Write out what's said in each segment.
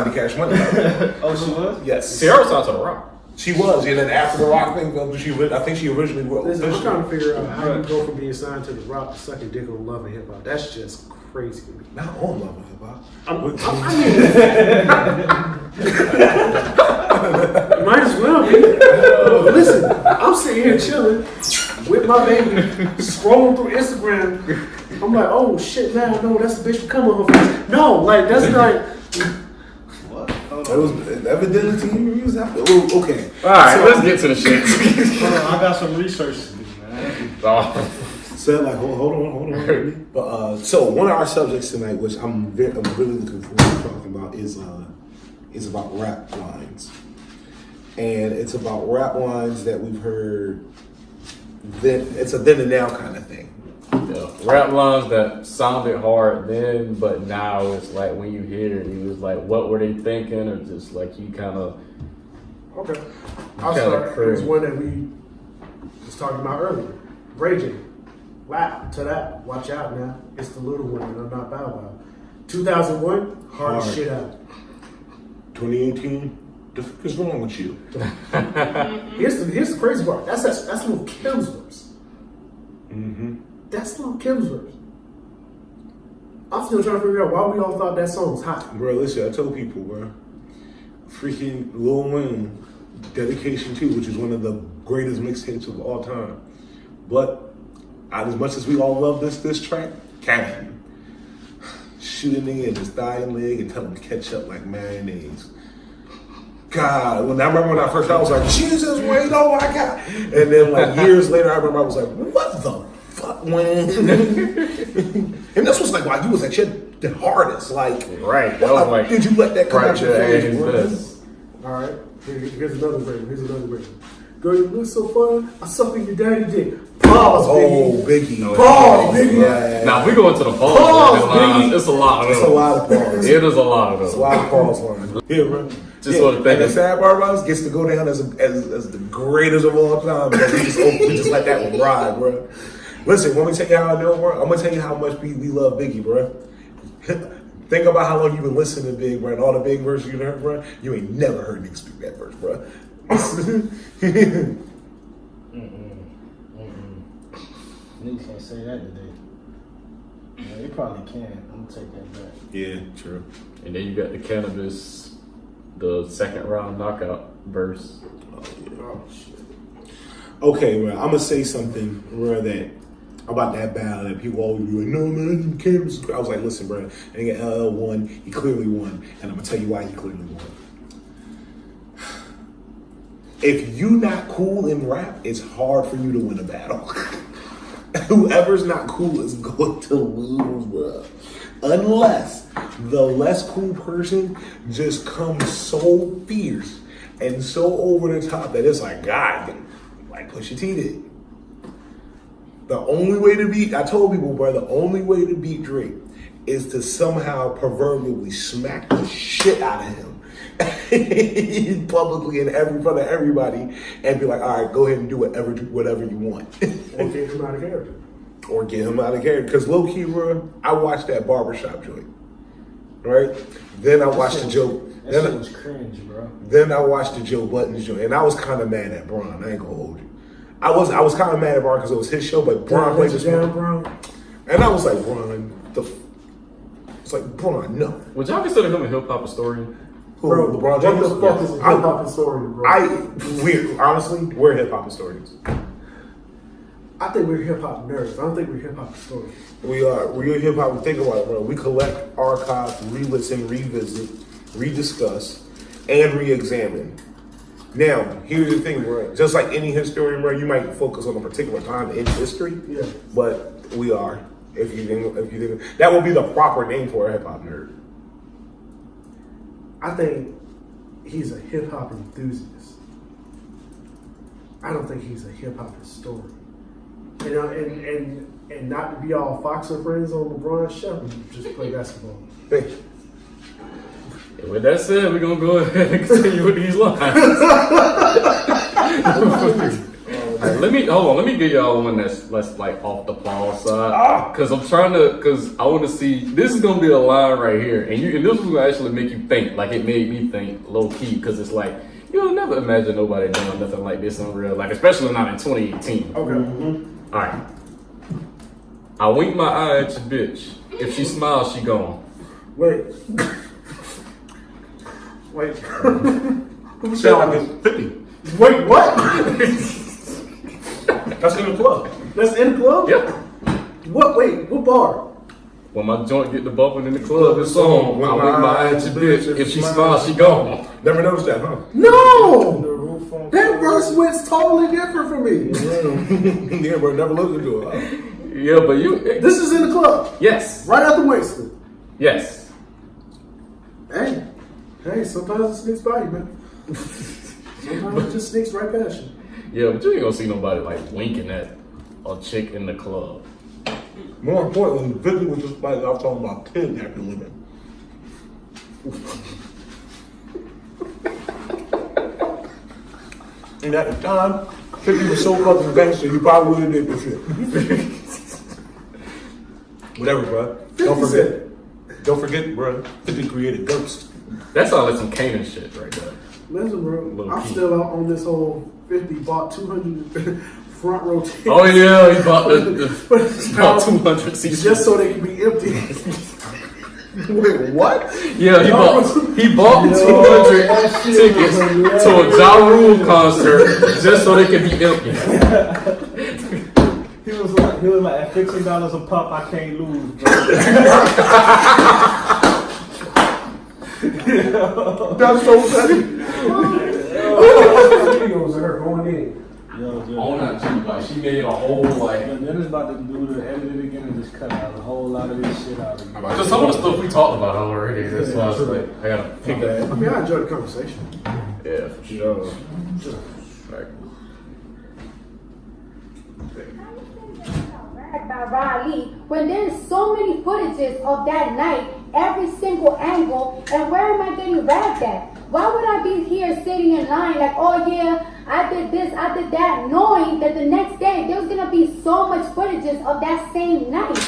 Trying to cash money. Oh, she was? Yes. Sierra signed to The Rock. She was, and then after the Rock thing, I think she originally was. Listen, I'm trying to figure out how you go from being signed to The Rock to sucking dick on Love and Hip Hop. That's just crazy to me. Not on Love and Hip Hop. Might as well be. Listen, I'm sitting here chilling with my baby, scrolling through Instagram. I'm like, oh shit, now I know that's the bitch come on her face. No, like that's not. What? It was evidently team reviews after. Oh, okay. All right, let's get to the shit. Hold on, I got some research to do, man. So like, hold on. But so one of our subjects tonight, which I'm really looking forward to talking about, is about rap lines, and it's about rap lines that we've heard. It's a then and now kind of thing. Yeah. Rap lines that sounded hard then, but now it's like when you hear it, it was like, what were they thinking, or just like you kind of. Okay. I'll start. There's one that we was talking about earlier. Raging. Wow, to that. Watch out now. It's the little one, and I'm not Bow Wow. 2001, hard shit out. 2018, the fuck is wrong with you? Here's the crazy part. That's Lil Kim's verse. Mm-hmm. That's Lil Kim's verse. I'm still trying to figure out why we all thought that song was hot. Bro, listen, I tell people, bro. Freaking Lil Wayne, Dedication 2, which is one of the greatest mixtapes of all time. But as much as we all love this track, Cannon. Shoot a nigga in his thigh and leg and tell him to catch up like mayonnaise. God, I remember when I first heard, I was like, Jesus, Wayne, oh my God. And then like years later, I remember I was like, what the fuck, Wayne? And this was like, wow, you was that shit the hardest. Like, right. That was like, did you let that come out your face, bro? All right, here's another version. Girl, you look so fun. I suck in your daddy dick. Pause, Biggie. Biggie. Pause, Biggie. Yeah. Now, if we go into the pause lines, it's a lot of those. It's a lot of pause. It is a lot of those. It's a lot of pause lines. Yeah, bro. Just sort of thinking. And the sad part about it gets to go down as the greatest of all time. Because we just let that one ride, bro. Listen, let me tell you how I know, bro. I'm gonna tell you how much we love Biggie, bro. Think about how long you've been listening to Big, bro, and all the Big verses you heard, bro. You ain't never heard niggas speak that verse, bro. Niggas can't say that today. Yeah, they probably can. I'm gonna take that back. Yeah, true. And then you got the Cannabis, the second round knockout verse. Oh, yeah. Oh, shit. Okay, bro, I'm gonna say something, bro, that about that battle that people always be like, no, man, Cannabis. I was like, listen, bro, nigga LL won. He clearly won. And I'm gonna tell you why he clearly won. If you not cool in rap, it's hard for you to win a battle. Whoever's not cool is going to lose, bro. Unless the less cool person just comes so fierce and so over the top that it's like, God, like Pusha T did. The only way to beat, I told people, bro, the only way to beat Drake is to somehow proverbially smack the shit out of him. Publicly in front of everybody and be like, all right, go ahead and do whatever you want. Or get him out of character. Because low key, bro, I watched that barbershop joint. Right? Then I watched the Joe. That shit was cringe, bro. Then I watched the Joe Buttons joint, and I was kind of mad at Braun. I ain't gonna hold you. I was kind of mad at Braun because it was his show, but Braun played this one. And I was like, Braun, it's like, Braun, no. Would y'all consider him a hip hop historian? Bro, LeBron James? What the fuck is a hip hop historian, bro? Honestly, we're hip hop historians. I think we're hip hop nerds. I don't think we're hip hop historians. We are. We're hip hop. Think about it, bro. We collect, archive, re-listen, revisit, rediscuss, and re-examine. Now, here's the thing, bro. Just like any historian, bro, you might focus on a particular time in history. Yeah. But we are. If you think that will be the proper name for a hip hop nerd. I think he's a hip hop enthusiast. I don't think he's a hip hop historian. You know, and not to be all Foxer friends on LeBron's show, just play basketball. Thank you. With that said, we're gonna go ahead and continue with these lines. Let me give y'all one that's like off the pause side. Cause I'm trying to, cause I want to see, this is going to be a line right here. And this will actually make you think, like it made me think low key. Cause it's like, you'll never imagine nobody doing nothing like this in real life, especially not in 2018. Okay. Mm-hmm. All right. I wink my eye at your bitch. If she smiles, she gone. Wait. Wait. Who said Sound like it's 50. Wait, what? That's in the club. That's in the club? Yep. What? Wait, what bar? When my joint get the bumping in the club, it's on. I wink my eye at your bitch. If she smiles, she gone. Never noticed that, huh? No! That verse was totally different for me. Yeah, bro, never looked into it. Yeah, but you. This is in the club. Yes. Right out the Winston. Yes. Hey, sometimes it sneaks by you, man. Sometimes it just sneaks right past you. Yeah, but you ain't gonna see nobody like winking at a chick in the club. More importantly, the video was just like I was talking about kidnapping women. And at the time, 50 was so fucking gangster, he probably would have did this shit. Whatever, bro. Don't forget, bro. 50 created Ghost. That's all like some Canaan shit right there. Listen, bro, Little I'm key. still out on this whole 50 bought 200 front row tickets. Oh yeah, he bought about 200 seats. Just so they can be empty. Wait, what? Yeah, he bought 200 tickets to a Ja Rule concert just so they could be empty. He was like at $15 a pop, I can't lose, bro. That's so funny. Videos of her going in. On that too, like she made a whole like. Then it's about to do the edit it again and just cut out a whole lot of this shit out of it. Just some of the stuff we talked about already. That's why I was like, I gotta pick that. I mean, I enjoyed the conversation. Yeah, for sure. Right. By Riley, when there's so many footages of that night, every single angle, and where am I getting ragged at? Why would I be here sitting in line like, oh yeah, I did this, I did that, knowing that the next day there's gonna be so much footages of that same night?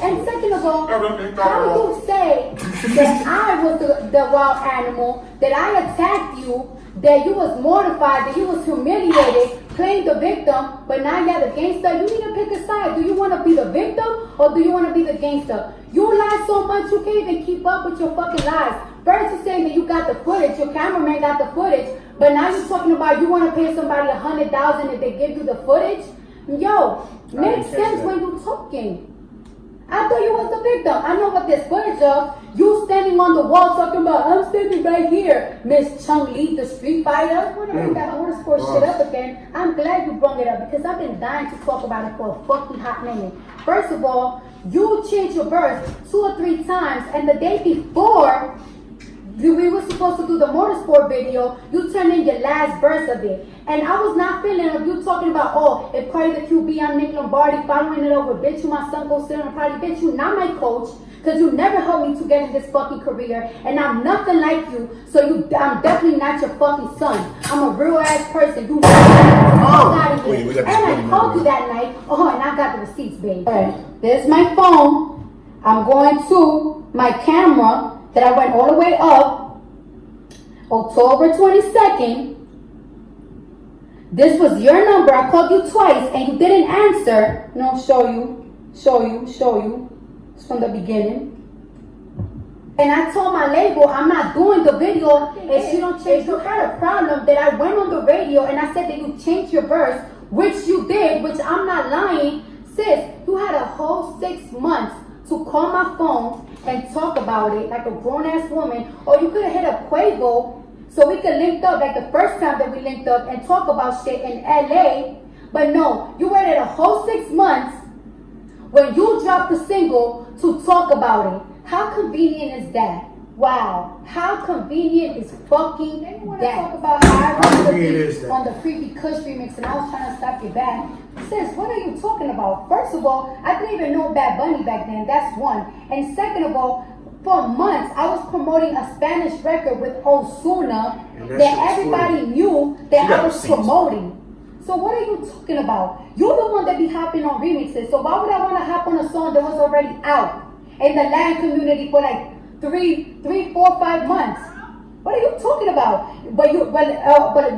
And second of all, how do you say that I was the wild animal, that I attacked you, that you was mortified, that you was humiliated, playing the victim, but now you're the gangster? You need to pick a side. Do you want to be the victim or do you want to be the gangster? You lie so much you can't even keep up with your fucking lies. First you're saying that you got the footage, your cameraman got the footage, but now you're talking about you want to pay somebody $100,000 if they give you the footage? Yo, make sense when you're talking. I thought you was the victim. I know what this footage of. You standing on the wall talking about, I'm standing right here. Miss Chung Lee, the Street Fighter. I want to bring that motorsport shit up again. I'm glad you brought it up because I've been dying to talk about it for a fucking hot minute. First of all, you changed your verse 2 or 3 times, and the day before we were supposed to do the motorsport video, you turned in your last verse of it. And I was not feeling of you talking about, oh, if Cardi the QB, I'm Nick Lombardi, following it over, bitch, you my son, go sit on the party, bitch, you not my coach, because you never helped me to get in this fucking career, and I'm nothing like you, so I'm definitely not your fucking son. I'm a real ass person. You out of here. And I called you that night. Oh, and I got the receipts, baby. Alright, there's my phone. I'm going to my camera that I went all the way up. October 22nd. This was your number. I called you twice and you didn't answer. No, show you. It's from the beginning. And I told my label I'm not doing the video if she don't change. You had a problem that I went on the radio and I said that you changed your verse, which you did, which I'm not lying. Sis, you had a whole 6 months to call my phone and talk about it like a grown-ass woman, or you could have hit up Quavo so we could link up like the first time that we linked up and talk about shit in LA. But no, you waited a whole 6 months when you dropped the single to talk about it. How convenient is that? Wow, how convenient is fucking that? Talk about how I was on the Creepy Kush remix and I was trying to stop your back. Sis, what are you talking about? First of all, I didn't even know Bad Bunny back then. That's one. And second of all, for months, I was promoting a Spanish record with Ozuna that everybody knew that I was promoting. So what are you talking about? You're the one that be hopping on remixes. So why would I want to hop on a song that was already out in the Latin community for like 3, 4, 5 months? What are you talking about? But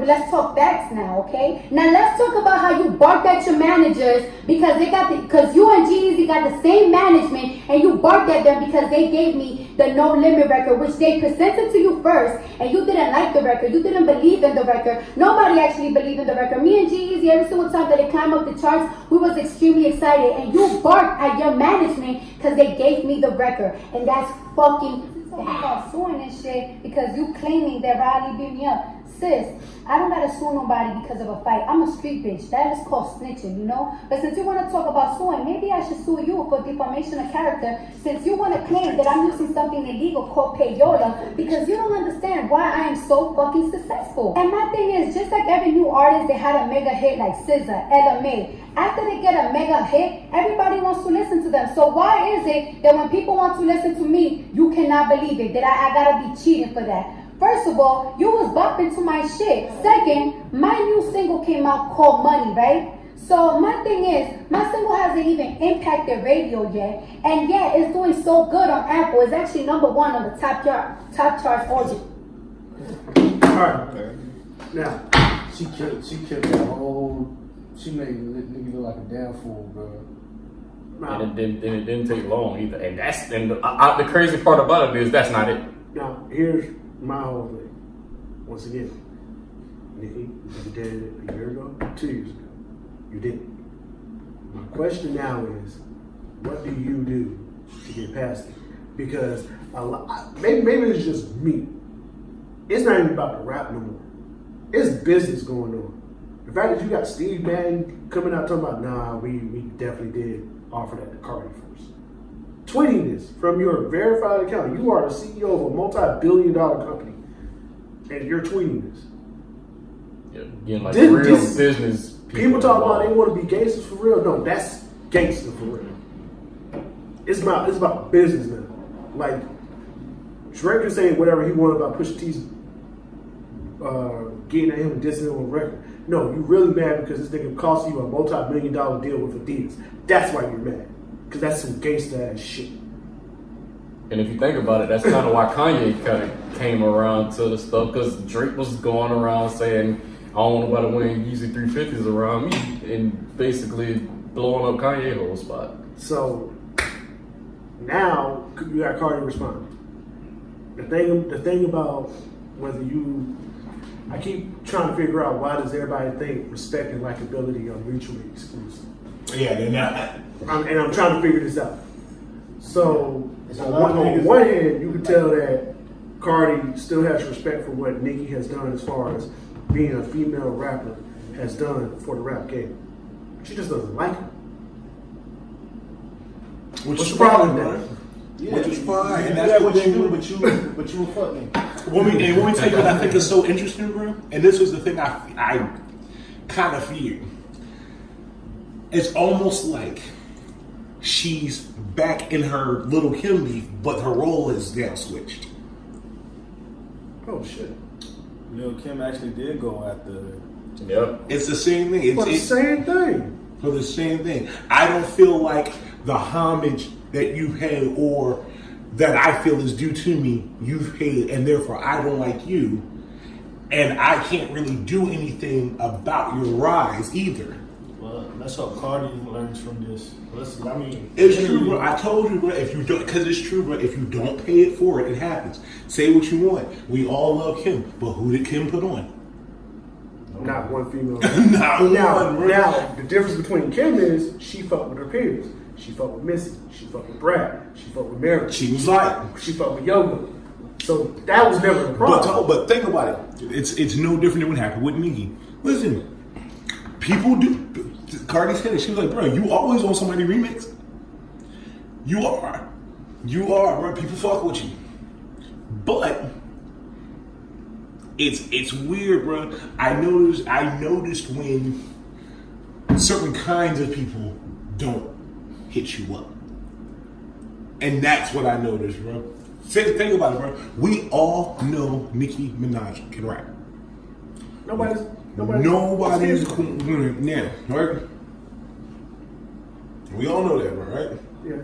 let's talk facts now, okay? Now let's talk about how you barked at your managers because you and G-Eazy got the same management, and you barked at them because they gave me the No Limit record, which they presented to you first, and you didn't like the record. You didn't believe in the record. Nobody actually believed in the record. Me and G-Eazy, every single time that it climbed up the charts, we was extremely excited, and you barked at your management because they gave me the record, and that's fucking about suing and shit because you claiming that Riley beat me up. Sis, I don't gotta sue nobody because of a fight. I'm a street bitch. That is called snitching, you know? But since you want to talk about suing, maybe I should sue you for defamation of character, since you want to claim that I'm using something illegal called payola because you don't understand why I am so fucking successful. And my thing is, just like every new artist that had a mega hit like SZA, Ella May, after they get a mega hit, everybody wants to listen to them. So why is it that when people want to listen to me, you cannot believe it, that I gotta be cheating for that? First of all, you was bopping to my shit. Second, my new single came out called Money, right? So my thing is, my single hasn't even impacted radio yet. And yet, it's doing so good on Apple. It's actually #1 on the top charts all. Alright. Now, She killed that whole. She made nigga look like a damn fool, bro. And it didn't take long either. And the crazy part about it is that's not it. Now, here's my whole thing. Once again, Nikki, you did it a year ago, 2 years ago. You didn't. My question now is, what do you do to get past it? Because maybe it's just me. It's not even about the rap no more. It's business going on. The fact that you got Steve Madden coming out talking about, nah, we definitely did offer that to Cardi first. Tweeting this from your verified account. You are the CEO of a multi-billion-dollar company, and you're tweeting this. Yeah, getting like real business. People talk about they want to be gangsters for real. No, that's gangster for real. It's about business now. Like Drake is saying whatever he wanted about Pusha T's getting at him and dissing him on record. No, you really mad because this nigga cost you a multi-million-dollar deal with Adidas. That's why you're mad. Because that's some gangsta ass shit. And if you think about it, that's kind of why Kanye kind of came around to the stuff, because Drake was going around saying, I don't want nobody wearing Yeezy 350s around me, and basically blowing up Kanye's whole spot. So now you got Cardi responding. The thing about whether you, I keep trying to figure out why does everybody think respect and likability are mutually exclusive. Yeah, they're not. I'm trying to figure this out. So on one hand, you can tell that Cardi still has respect for what Nicki has done as far as being a female rapper has done for the rap game. She just doesn't like her. Which is fine, man. Yeah, Which is fine. You And did that's what the you thing. do, but you were fucking. When we take what I think is so interesting, bro, and this was the thing I kind of feared. It's almost like she's back in her Little Kim beef, but her role is now switched. Oh shit. Lil Kim actually did go after. Yep. It's the same thing. It's the same thing. For the same thing. I don't feel like the homage that you've had or that I feel is due to me, you've paid, and therefore I don't like you. And I can't really do anything about your rise either. Well, let's hope Cardi learns from this. Listen, I mean, It's true, bro. I told you, bro. If you don't, because it's true, bro. If you don't pay it for it, it happens. Say what you want. We all love Kim, but who did Kim put on? Not one female. Now, the difference between Kim is she fucked with her peers. She fucked with Missy. She fucked with Brad. She fucked with Mary. she was like. She fucked with Yoga. So that was never the problem. But think about it. It's no different than what happened with Nicki. Listen, people do. Cardi said it. She was like, bro, you always want somebody to remix. You are, bro. People fuck with you. But it's weird, bro. I noticed when certain kinds of people don't hit you up, and that's what I noticed, bro. Think about it, bro. We all know Nicki Minaj can rap. Nobody's Nobody's now, right? We all know that, bro, right? Yeah.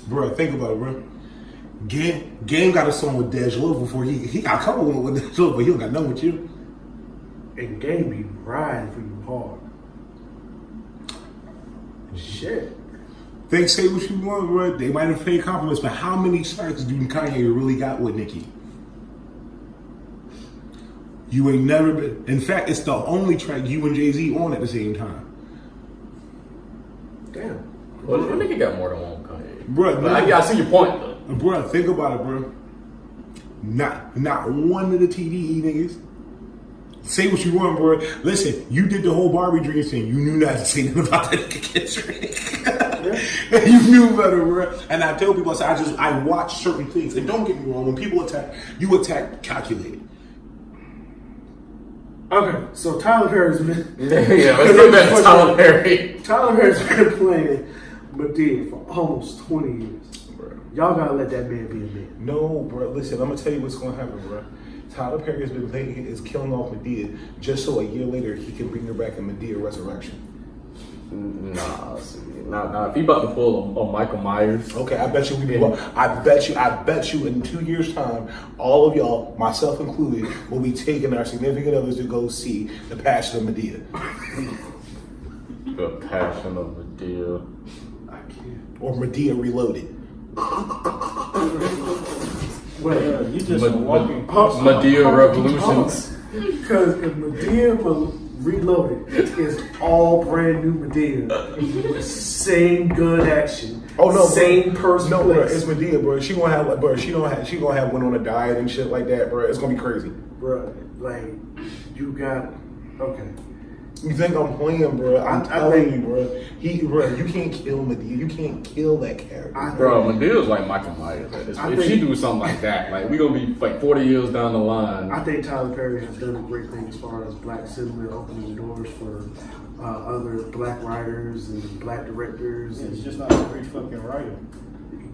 Bro, think about it, bro. Game got a song with D'Angelo before he got a couple with D'Angelo, but he don't got none with you. And Game be riding for you hard. Shit. They say what you want, bro. They might have paid compliments, but how many tracks do Kanye really got with Nicki? You ain't never been. In fact, it's the only track you and Jay-Z on at the same time. Damn. Well, I think he got more than one Kanye. Bro, I see your point, though. Bro, think about it, bro. Not one of the TDE niggas. Say what you want, bro. Listen, you did the whole Barbie Dreams thing. You knew not to say nothing about that nigga Kendrick. You knew better, bro. And I tell people, I watch certain things. And don't get me wrong, when people attack, you attack calculated. Okay, so Tyler Perry's been. Yeah, let's go back to Tyler Perry. Tyler Perry's been playing Madea for almost 20 years. Bro. Y'all gotta let that man be a man. No, bro. Listen, I'm gonna tell you what's gonna happen, bro. Tyler Perry has been playing, is killing off Madea just so a year later he can bring her back in Madea Resurrection. Nah. If he about to pull on Michael Myers. Okay, I bet you I bet you in 2 years' time, all of y'all, myself included, will be taking our significant others to go see The Passion of Madea. The Passion of Madea. I can't. Or Madea Reloaded. Wait, you just walking. Madea Revolutions. Because if Madea Reloaded is all brand new Madea, same gun action. Oh no, same person. No, bro, it's Madea, bro. She gonna have like, bro. She gonna have went on a diet and shit like that, bro. It's gonna be crazy, bro. Like you got okay. You think I'm playing, bro? I'm telling you, bro. You can't kill Madea. You can't kill that character, bro. Madea's like Michael Myers. If she do something like that, like we gonna be like 40 years down the line. I think Tyler Perry has done a great thing as far as black cinema opening doors for other black writers and black directors. He's just not a great fucking writer.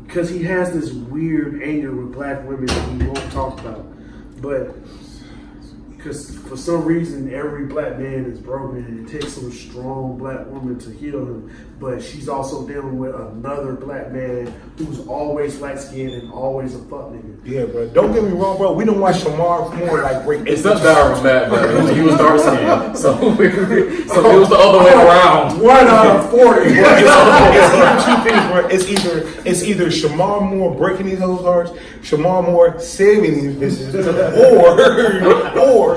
Because he has this weird anger with black women that he won't talk about, but. Because for some reason, every black man is broken and it takes some strong black woman to heal him. But she's also dealing with another black man who's always light-skinned and always a fuck nigga. Yeah, bro. Don't get me wrong, bro. We don't watch Shamar more like great. It's not that I'm mad, man. He was dark skinned. So it was the other way around. 1 out of 40. It's two things, bro. It's either Shamar Moore breaking these hoes' hearts, Shamar Moore saving these bitches, or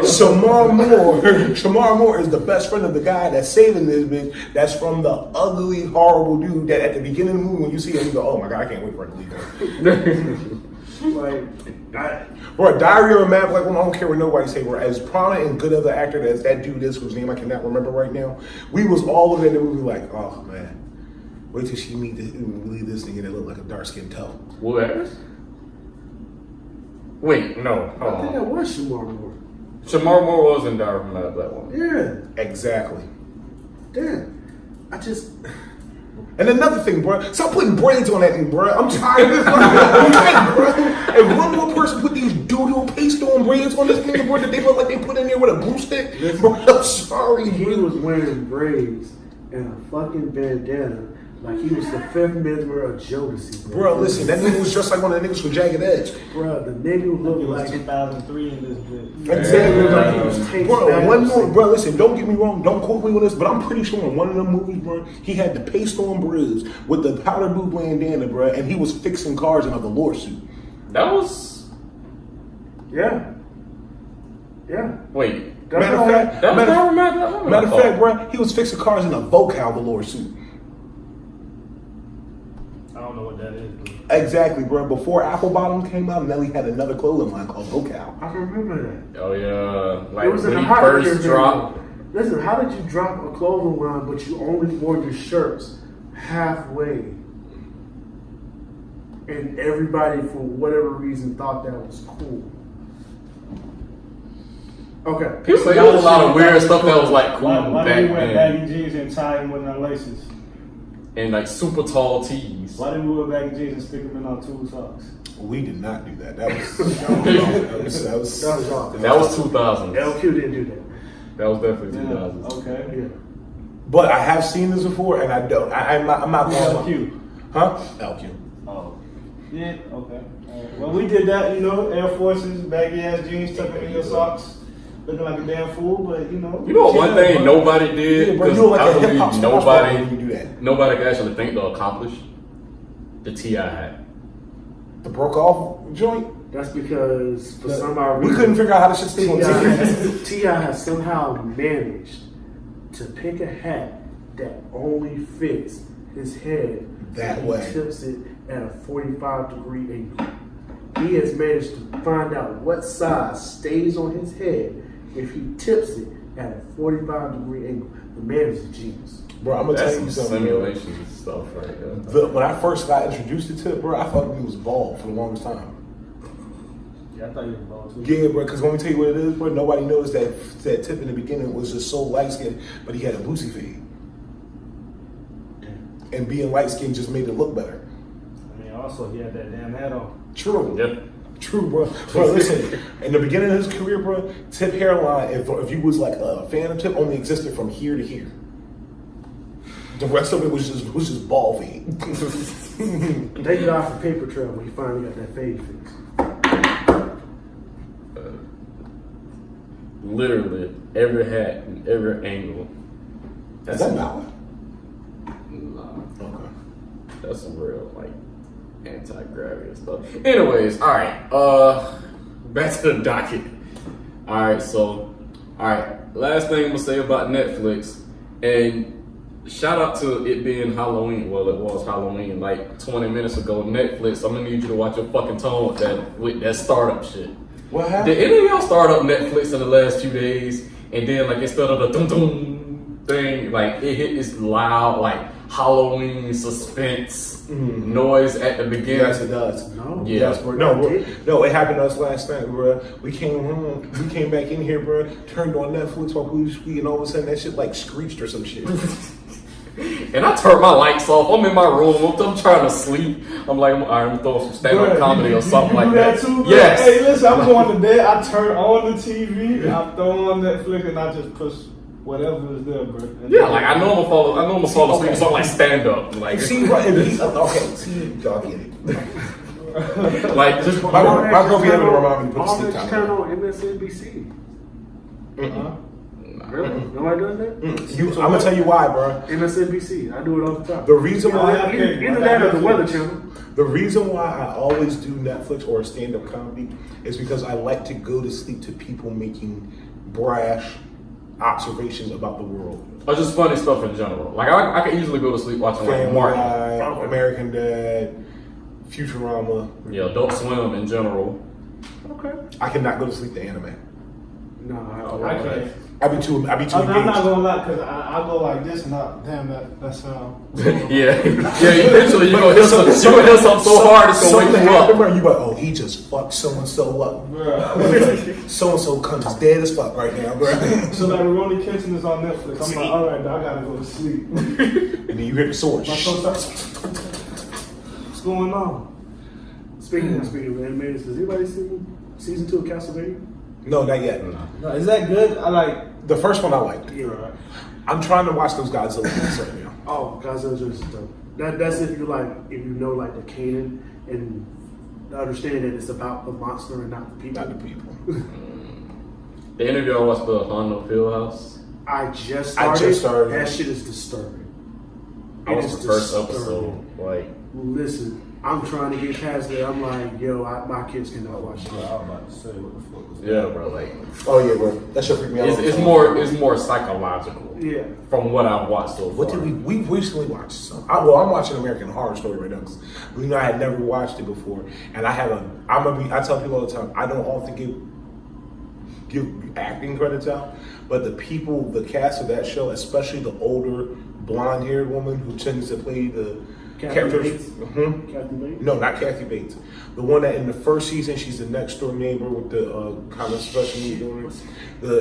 Shamar Moore is the best friend of the guy that's saving this bitch. That's from the ugly, horrible dude that at the beginning of the movie, when you see him, you go, "Oh my god, I can't wait for it to leave." Bro, Diary of a Mad Black Woman. I don't care what nobody say. Bro, as prominent and good of an actor as that dude is, whose name I cannot remember right now, we was all looking at the movie like, "Oh man, wait till she meet this nigga that look like a dark skinned toe." Will Harris? Wait, no. I think that was Shamar Moore. Shamar Moore was in Diary of a Mad Black Woman. Yeah. Exactly. Damn. I just. And another thing, bro, stop putting braids on that thing, bro. I'm tired of this. Bro. If one more person put these doodle paste on braids on this thing, bro, that they look like they put in there with a glue stick, bro, I'm sorry, He bro. was wearing braids and a fucking bandana like he was the fifth member of Jodeci. Bro, listen, that nigga was just like one of the niggas from Jagged Edge. Bro, the nigga looked It was like 2003 in this bitch. Exactly. like he was taped Bro, back. one more, bro, listen, don't get me wrong, don't quote me on this, but I'm pretty sure in one of them movies, bro, he had the paste on braids with the powder blue bandana, bro, and he was fixing cars in a velour suit. That was. Yeah. Yeah. Wait. Matter of fact, Matter of fact, bro, he was fixing cars in a Vocal velour suit. I don't know what that is, bro. Exactly, bro. Before Apple Bottoms came out, Nelly had another clothing line called Vocal. I can remember that. Oh yeah, like It was in when the he hot first years. dropped. Listen, how did you drop a clothing line but you only wore your shirts halfway? And everybody, for whatever reason, thought that was cool. Okay. People say there was a lot of weird stuff that was like cool Why back do we wear then, baggy jeans and tie them with our laces? and like super tall tees. Why do we wear baggy jeans and stick them in our tool socks? We did not do that. That was y'all. That was 2000. LQ didn't do that. That was definitely 2000. Okay. Yeah. But I have seen this before, and I don't. I'm not going. LQ. Huh? LQ. Oh. Yeah. Okay. Well, we did that. You know, Air Forces, baggy ass jeans, tucking in your socks, looking like a damn fool. But you know. You know what? One thing nobody did, Yeah, bro, because you look like I a hip-hop believe star nobody, when you do that. nobody can actually think to accomplish the T.I. hat. The broke off joint. That's because for some odd We reason, couldn't figure out how to shit stay on TV. T.I. has somehow managed to pick a hat that only fits his head That and way. He tips it at a 45-degree angle. He has managed to find out what size stays on his head if he tips it at a 45-degree angle. The man is a genius. Bro, I'm gonna That's tell you some something. Bro. simulation stuff right there. When I first got introduced to Tip, bro, I thought he was bald for the longest time. Yeah, I thought you were bald too. Yeah, bro, because let me tell you what it is, bro. Nobody knows that Tip in the beginning was just so light skinned, but he had a boosie fade. And being light skinned just made it look better. I mean, also he had that damn hat on. True. Yep. True, bro. Bro, listen. In the beginning of his career, bro, Tip hairline, if you was like a fan of Tip, only existed from here to here. The rest of it was just ball fade. Thank God for Paper Trail when he finally got that fade fixed. Literally every hat and every angle. Is that valid? Nah, Okay. that's some real like anti-gravity stuff. Anyways, all right. Back to the docket. All right, so last thing I'm gonna say about Netflix, and shout out to it being Halloween. Well, it was Halloween like 20 minutes ago. Netflix, I'm gonna need you to watch your fucking tone with that startup shit. What happened? Did any of y'all start up Netflix in the last few days, and then like instead of the dum dum thing, like it hit this loud like Halloween suspense noise at the beginning? Yes, it does. No. Yeah. Yes, bro. No, it happened to us last night, bro. We came home, we came back in here, bro. Turned on Netflix while we was speaking. All of a sudden, that shit like screeched or some shit. And I turned my lights off. I'm in my room. I'm trying to sleep. I'm like, I'm gonna throw some stand-up comedy or something like that. Too, bro? Yes. Hey, listen, I'm going to bed. I turn on the TV. I throw on Netflix and I just push whatever is there, bro. And Yeah, like I know I'm gonna fall asleep. So I'm like stand up, like See, bro, okay, see, y'all get it. like just My girl be able to remind me to put the All sleep that time turn on. on MSNBC. Huh? Really? Nobody does that? I'm gonna tell you why, bro. MSNBC. I do it all the time. The reason why, Either that or the Weather Channel. the reason why I always do Netflix or stand-up comedy is because I like to go to sleep to people making brash observations about the world. or just funny stuff in general. Like I could easily go to sleep watching like Family Martin. Guy, American Dad, Futurama. Yeah, Adult Swim in general. Okay. I cannot go to sleep to anime. No, I can't. I be too I'm not engaged. gonna lie, cause I go like this and damn that's Yeah, eventually you're gonna hear something so hard it's gonna wake you up. Bro, you like, oh, he just fucked so and so up. So and so cunt is dead as fuck right now, bro. So like Ronnie Kitchen is on Netflix. I'm like, all right, I gotta go to sleep. And then you hear the sword. My phone starts, what's going on? Speaking of animators, has anybody seen season 2 of Castlevania? No, not yet. No, is that good? I like. The first one I liked. Yeah. Right. I'm trying to watch those Godzilla movies right now. Oh, Godzilla's just dope. That's if you know like the canon and understand that it's about the monster and not the people. Not the people. The interview I watched the Hondo Field House. I just started. That shit is disturbing. I watched the first episode. Like, Listen, I'm trying to get past that. I'm like, yo, my kids cannot watch I that. was about to say what the fuck was that? yeah, bro. Like, Oh yeah, bro. That shit freaked me out. it's more psychological. Yeah. From what I've watched so far. What did we recently watched some? I'm watching American Horror Story right now because I had never watched it before, and I tell people all the time I don't often give acting credits out, but the cast of that show, especially the older blonde-haired woman who tends to play the Kathy characters. Bates? Kathy Bates? No, not Kathy Bates. The one that in the first season she's the next door neighbor with the kind of special needs doing.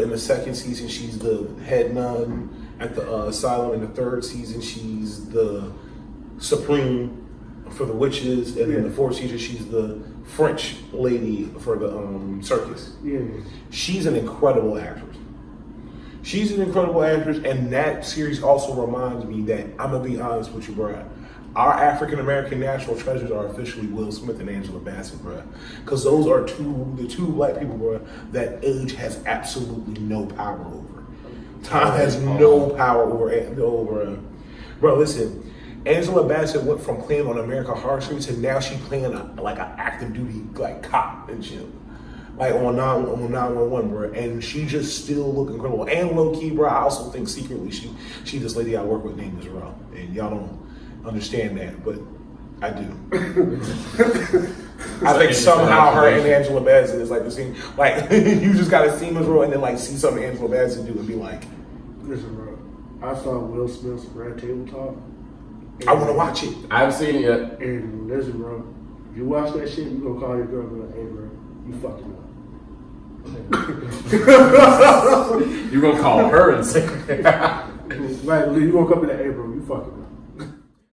In the second season she's the head nun at the asylum. In the third season she's the supreme for the witches, and then the Four Seasons, she's the French lady for the circus. Yeah. She's an incredible actress. She's an incredible actress, and that series also reminds me that I'm gonna be honest with you, bro. Our African American national treasures are officially Will Smith and Angela Bassett, bro. Because those are the two black people, bro, that age has absolutely no power over. Time has no power over. Bro, listen. Angela Bassett went from playing on American Horror Story to now she playing like an active duty like cop and shit. Like on 911, bro, and she just still look incredible. And low key, bro, I also think secretly she this lady I work with named Israel, and y'all don't understand that, but I do. I think somehow her and Angela Bassett is like the same. Like you just gotta see Israel and then like see something Angela Bassett do and be like, listen, bro. I saw Will Smith's Red Table Talk. I want to watch it. I haven't seen it yet. And listen, bro. If you watch that shit, you gonna call your girl and be like, hey, bro, you fucking up. You gonna call her and say, Like, you gonna come in and hey, bro, you fucking up.